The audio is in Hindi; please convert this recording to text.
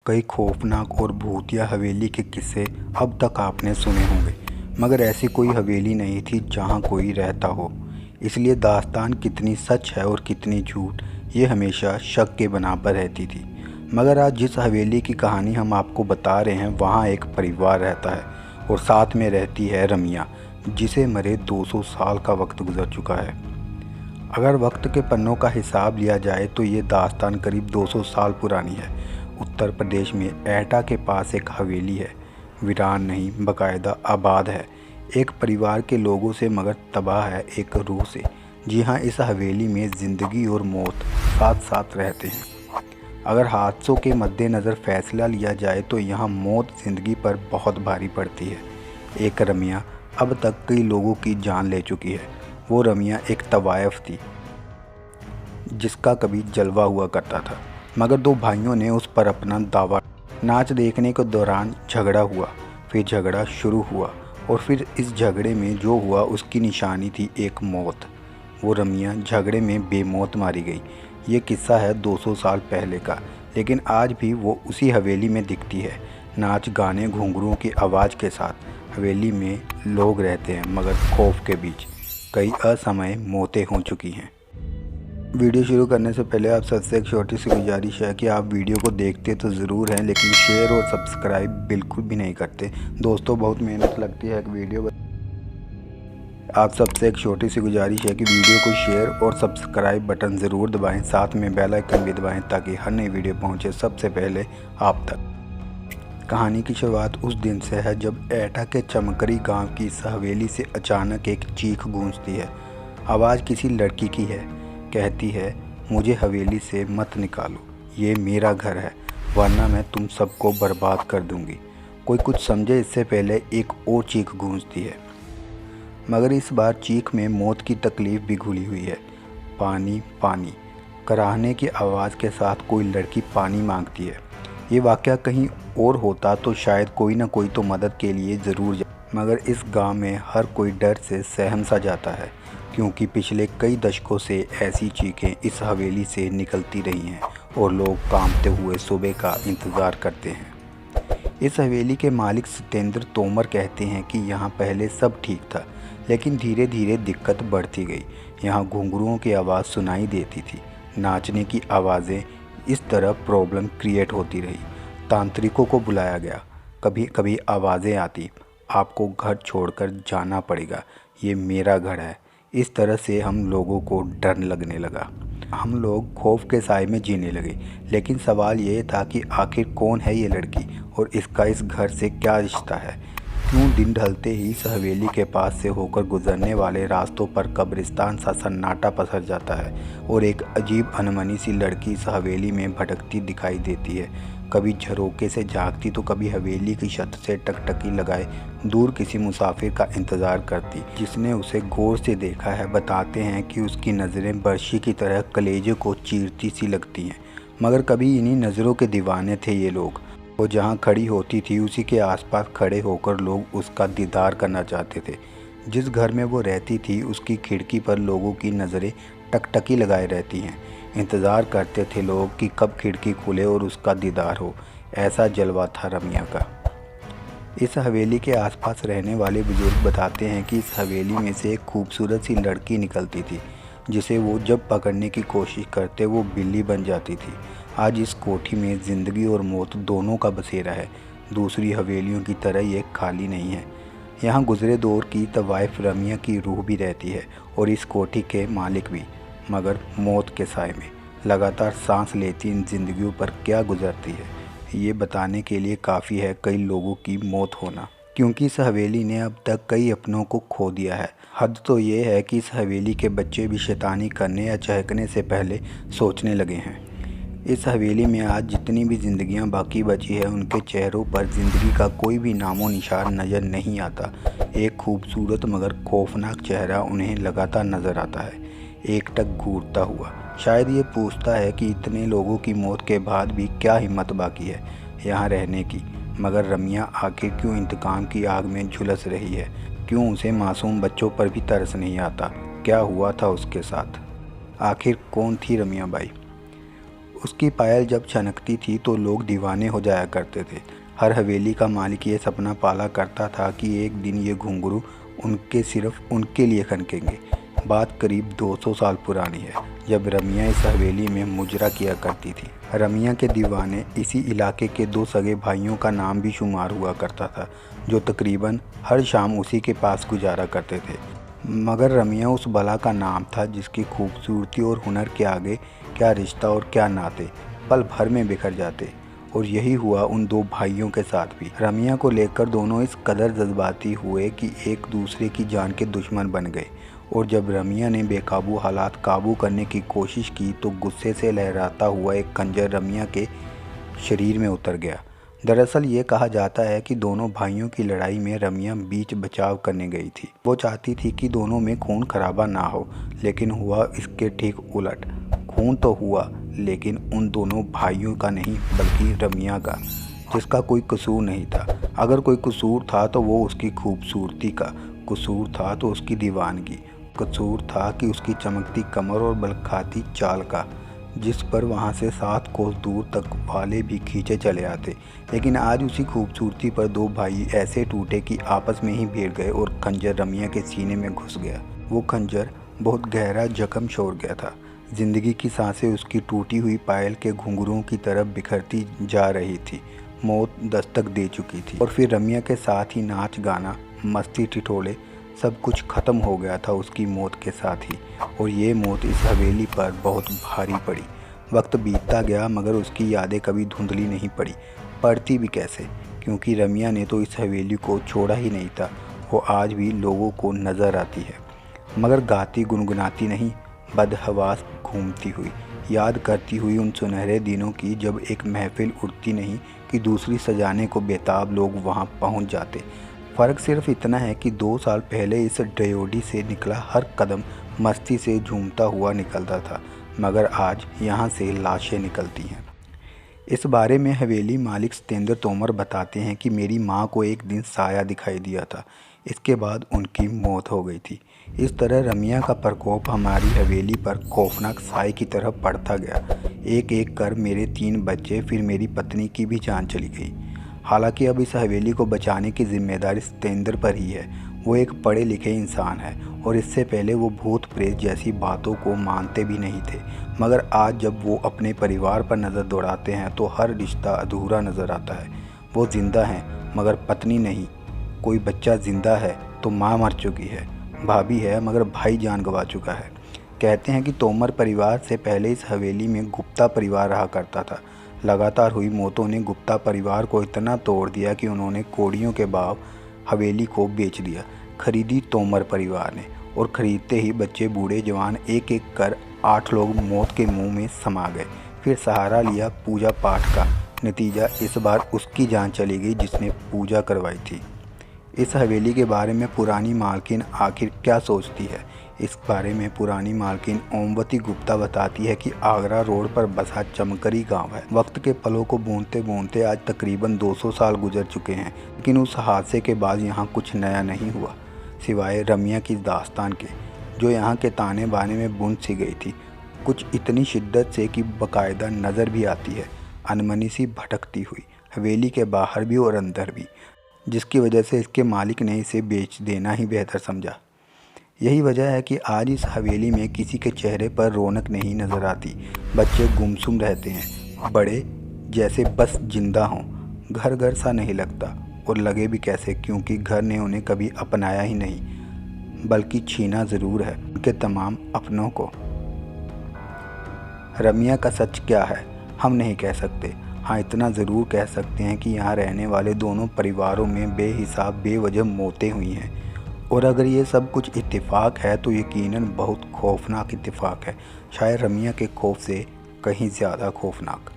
कई खौफनाक और भूतिया हवेली के किस्से अब तक आपने सुने होंगे, मगर ऐसी कोई हवेली नहीं थी जहां कोई रहता हो। इसलिए दास्तान कितनी सच है और कितनी झूठ, ये हमेशा शक के बराबर रहती थी। मगर आज जिस हवेली की कहानी हम आपको बता रहे हैं, वहाँ एक परिवार रहता है और साथ में रहती है रमिया, जिसे मरे 200 साल का वक्त गुजर चुका है। अगर वक्त के पन्नों का हिसाब लिया जाए तो ये दास्तान करीब 200 साल पुरानी है। उत्तर प्रदेश में एटा के पास एक हवेली है, वीरान नहीं बाकायदा आबाद है, एक परिवार के लोगों से मगर तबाह है एक रूह से। जी हाँ, इस हवेली में ज़िंदगी और मौत साथ साथ रहते हैं। अगर हादसों के मद्देनज़र फ़ैसला लिया जाए तो यहाँ मौत ज़िंदगी पर बहुत भारी पड़ती है। एक रमिया अब तक कई लोगों की जान ले चुकी है। वो रमिया एक तवायफ थी जिसका कभी जलवा हुआ करता था, मगर दो भाइयों ने उस पर अपना दावा। नाच देखने के दौरान झगड़ा हुआ, फिर झगड़ा शुरू हुआ और फिर इस झगड़े में जो हुआ उसकी निशानी थी एक मौत। वो रमिया झगड़े में बेमौत मारी गई। ये किस्सा है 200 साल पहले का, लेकिन आज भी वो उसी हवेली में दिखती है, नाच गाने घुंघरुओं की आवाज़ के साथ। हवेली में लोग रहते हैं मगर खौफ के बीच कई असमय मौतें हो चुकी हैं। वीडियो शुरू करने से पहले आप सबसे एक छोटी सी गुजारिश है कि आप वीडियो को देखते तो ज़रूर हैं, लेकिन शेयर और सब्सक्राइब बिल्कुल भी नहीं करते। दोस्तों, बहुत मेहनत लगती है एक वीडियो। आप सबसे एक छोटी सी गुजारिश है कि वीडियो को शेयर और सब्सक्राइब बटन ज़रूर दबाएं, साथ में बेल आइकन भी दबाएं ताकि हर नई वीडियो पहुंचे सबसे पहले आप तक। कहानी की शुरुआत उस दिन से है जब एटा के चमकरी गाँव की इस हवेली से अचानक एक चीख गूंजती है। आवाज़ किसी लड़की की है, कहती है, मुझे हवेली से मत निकालो, ये मेरा घर है, वरना मैं तुम सबको बर्बाद कर दूंगी। कोई कुछ समझे इससे पहले एक और चीख गूंजती है, मगर इस बार चीख में मौत की तकलीफ़ भी घुली हुई है। पानी पानी कराहने की आवाज़ के साथ कोई लड़की पानी मांगती है। ये वाक़या कहीं और होता तो शायद कोई ना कोई तो मदद के लिए ज़रूर जाए, मगर इस गांव में हर कोई डर से सहम सा जाता है, क्योंकि पिछले कई दशकों से ऐसी चीखें इस हवेली से निकलती रही हैं और लोग कांपते हुए सुबह का इंतज़ार करते हैं। इस हवेली के मालिक सत्येंद्र तोमर कहते हैं कि यहाँ पहले सब ठीक था, लेकिन धीरे धीरे दिक्कत बढ़ती गई। यहाँ घुंघरुओं की आवाज़ सुनाई देती थी, नाचने की आवाज़ें, इस तरह प्रॉब्लम क्रिएट होती रही। तांत्रिकों को बुलाया गया, कभी कभी आवाज़ें आती, आपको घर छोड़कर जाना पड़ेगा, ये मेरा घर है। इस तरह से हम लोगों को डर लगने लगा। हम लोग खौफ के साए में जीने लगे, लेकिन सवाल ये था कि आखिर कौन है ये लड़की और इसका इस घर से क्या रिश्ता है। क्यों दिन ढलते ही इस हवेली के पास से होकर गुजरने वाले रास्तों पर कब्रिस्तान सा सन्नाटा पसर जाता है और एक अजीब अनमनी सी लड़की इस हवेली में भटकती दिखाई देती है। कभी झरोके से झांकती तो कभी हवेली की छत से टकटकी लगाए दूर किसी मुसाफिर का इंतज़ार करती जिसने उसे गौर से देखा है। बताते हैं कि उसकी नज़रें बर्शी की तरह कलेजे को चीरती सी लगती हैं, मगर कभी इन्हीं नज़रों के दीवाने थे ये लोग। वो जहाँ खड़ी होती थी उसी के आसपास खड़े होकर लोग उसका दीदार करना चाहते थे। जिस घर में वो रहती थी उसकी खिड़की पर लोगों की नज़रें टकटकी लगाए रहती हैं। इंतज़ार करते थे लोग कि कब खिड़की खुले और उसका दीदार हो। ऐसा जलवा था रमिया का। इस हवेली के आसपास रहने वाले बुजुर्ग बताते हैं कि इस हवेली में से एक खूबसूरत सी लड़की निकलती थी, जिसे वो जब पकड़ने की कोशिश करते वो बिल्ली बन जाती थी। आज इस कोठी में ज़िंदगी और मौत दोनों का बसेरा है। दूसरी हवेलियों की तरह ये खाली नहीं है। यहाँ गुज़रे दौर की तवाइफ रमिया की रूह भी रहती है और इस कोठी के मालिक भी, मगर मौत के साए में लगातार सांस लेती इन जिंदगियों पर क्या गुजरती है, ये बताने के लिए काफ़ी है कई लोगों की मौत होना, क्योंकि इस हवेली ने अब तक कई अपनों को खो दिया है। हद तो ये है कि इस हवेली के बच्चे भी शैतानी करने या चहकने से पहले सोचने लगे हैं। इस हवेली में आज जितनी भी ज़िंदगियां बाकी बची है, उनके चेहरों पर ज़िंदगी का कोई भी नामो निशान नज़र नहीं आता। एक खूबसूरत मगर खौफनाक चेहरा उन्हें लगातार नज़र आता है, एकटक घूरता हुआ। शायद ये पूछता है कि इतने लोगों की मौत के बाद भी क्या हिम्मत बाकी है यहाँ रहने की। मगर रमिया आखिर क्यों इंतकाम की आग में झुलस रही है? क्यों उसे मासूम बच्चों पर भी तरस नहीं आता? क्या हुआ था उसके साथ? आखिर कौन थी रमिया बाई? उसकी पायल जब छनकती थी तो लोग दीवाने हो जाया करते थे। हर हवेली का मालिक ये सपना पाला करता था कि एक दिन ये घुंघरू सिर्फ उनके लिए खनकेंगे। बात करीब 200 साल पुरानी है, जब रमिया इस हवेली में मुजरा किया करती थी। रमिया के दीवाने इसी इलाके के 2 सगे भाइयों का नाम भी शुमार हुआ करता था, जो तकरीबन हर शाम उसी के पास गुजारा करते थे। मगर रमिया उस बला का नाम था जिसकी खूबसूरती और हुनर के आगे क्या रिश्ता और क्या नाते पल भर में बिखर जाते। और यही हुआ उन 2 भाइयों के साथ भी। रमिया को लेकर दोनों इस कदर जज्बाती हुए कि एक दूसरे की जान के दुश्मन बन गए। और जब रमिया ने बेकाबू हालात काबू करने की कोशिश की तो गुस्से से लहराता हुआ एक खंजर रमिया के शरीर में उतर गया। दरअसल ये कहा जाता है कि दोनों भाइयों की लड़ाई में रमिया बीच बचाव करने गई थी। वो चाहती थी कि दोनों में खून खराबा ना हो, लेकिन हुआ इसके ठीक उलट। खून तो हुआ, लेकिन उन दोनों भाइयों का नहीं बल्कि रमिया का, जिसका कोई कसूर नहीं था। अगर कोई कसूर था तो वो उसकी खूबसूरती का, कसूर था तो उसकी दीवानगी, कसूर था कि उसकी चमकती कमर और बलखाती चाल का, जिस पर वहाँ से 7 कोस दूर तक वाले भी खींचे चले आते। लेकिन आज उसी खूबसूरती पर 2 भाई ऐसे टूटे कि आपस में ही भिड़ गए और खंजर रमिया के सीने में घुस गया। वो खंजर बहुत गहरा जख्म छोड़ गया था। जिंदगी की सांसें उसकी टूटी हुई पायल के घुंघरुओं की तरफ बिखरती जा रही थी। मौत दस्तक दे चुकी थी और फिर रमिया के साथ ही नाच गाना, मस्ती ठिठोले, सब कुछ ख़त्म हो गया था उसकी मौत के साथ ही। और ये मौत इस हवेली पर बहुत भारी पड़ी। वक्त बीतता गया मगर उसकी यादें कभी धुंधली नहीं पड़ती भी कैसे, क्योंकि रमिया ने तो इस हवेली को छोड़ा ही नहीं था। वो आज भी लोगों को नज़र आती है, मगर गाती गुनगुनाती नहीं, बदहवास घूमती हुई, याद करती हुई उन सुनहरे दिनों की जब एक महफिल उठती नहीं कि दूसरी सजाने को बेताब लोग वहाँ पहुँच जाते। फ़र्क सिर्फ इतना है कि 2 साल पहले इस ड्योढ़ी से निकला हर कदम मस्ती से झूमता हुआ निकलता था, मगर आज यहाँ से लाशें निकलती हैं। इस बारे में हवेली मालिक सतेंद्र तोमर बताते हैं कि मेरी माँ को एक दिन साया दिखाई दिया था, इसके बाद उनकी मौत हो गई थी। इस तरह रमिया का प्रकोप हमारी हवेली पर खौफनाक साए की तरह पड़ता गया। एक एक कर मेरे 3 बच्चे, फिर मेरी पत्नी की भी जान चली गई। हालांकि अब इस हवेली को बचाने की जिम्मेदारी सतेंद्र पर ही है। वो एक पढ़े लिखे इंसान है और इससे पहले वो भूत प्रेत जैसी बातों को मानते भी नहीं थे, मगर आज जब वो अपने परिवार पर नज़र दौड़ाते हैं तो हर रिश्ता अधूरा नज़र आता है। वो ज़िंदा हैं मगर पत्नी नहीं, कोई बच्चा ज़िंदा है तो माँ मर चुकी है, भाभी है मगर भाई जान गंवा चुका है। कहते हैं कि तोमर परिवार से पहले इस हवेली में गुप्ता परिवार रहा करता था। लगातार हुई मौतों ने गुप्ता परिवार को इतना तोड़ दिया कि उन्होंने कोड़ियों के भाव हवेली को बेच दिया। खरीदी तोमर परिवार ने, और खरीदते ही बच्चे बूढ़े जवान एक एक कर 8 लोग मौत के मुंह में समा गए। फिर सहारा लिया पूजा पाठ का, नतीजा इस बार उसकी जान चली गई जिसने पूजा करवाई थी। इस हवेली के बारे में पुरानी मालकिन आखिर क्या सोचती है? इस बारे में पुरानी मालकिन ओमवती गुप्ता बताती है कि आगरा रोड पर बसा चमकरी गांव है। वक्त के पलों को बूंदते बूंदते आज तकरीबन 200 साल गुजर चुके हैं, लेकिन उस हादसे के बाद यहाँ कुछ नया नहीं हुआ, सिवाय रमिया की दास्तान के, जो यहाँ के ताने बाने में बुन सी गई थी, कुछ इतनी शिद्दत से कि बाकायदा नज़र भी आती है, अनमनी सी भटकती हुई, हवेली के बाहर भी और अंदर भी, जिसकी वजह से इसके मालिक ने इसे बेच देना ही बेहतर समझा। यही वजह है कि आज इस हवेली में किसी के चेहरे पर रौनक नहीं नज़र आती। बच्चे गुमसुम रहते हैं, बड़े जैसे बस जिंदा हों। घर घर सा नहीं लगता, और लगे भी कैसे, क्योंकि घर ने उन्हें कभी अपनाया ही नहीं, बल्कि छीना ज़रूर है उनके तमाम अपनों को। रमिया का सच क्या है हम नहीं कह सकते। हाँ, इतना ज़रूर कह सकते हैं कि यहाँ रहने वाले दोनों परिवारों में बेहिसाब बेवजह मौतें हुई हैं, और अगर ये सब कुछ इत्तेफाक है तो यकीनन बहुत खौफनाक इत्तेफाक है, शायद रमिया के खौफ से कहीं ज़्यादा खौफनाक।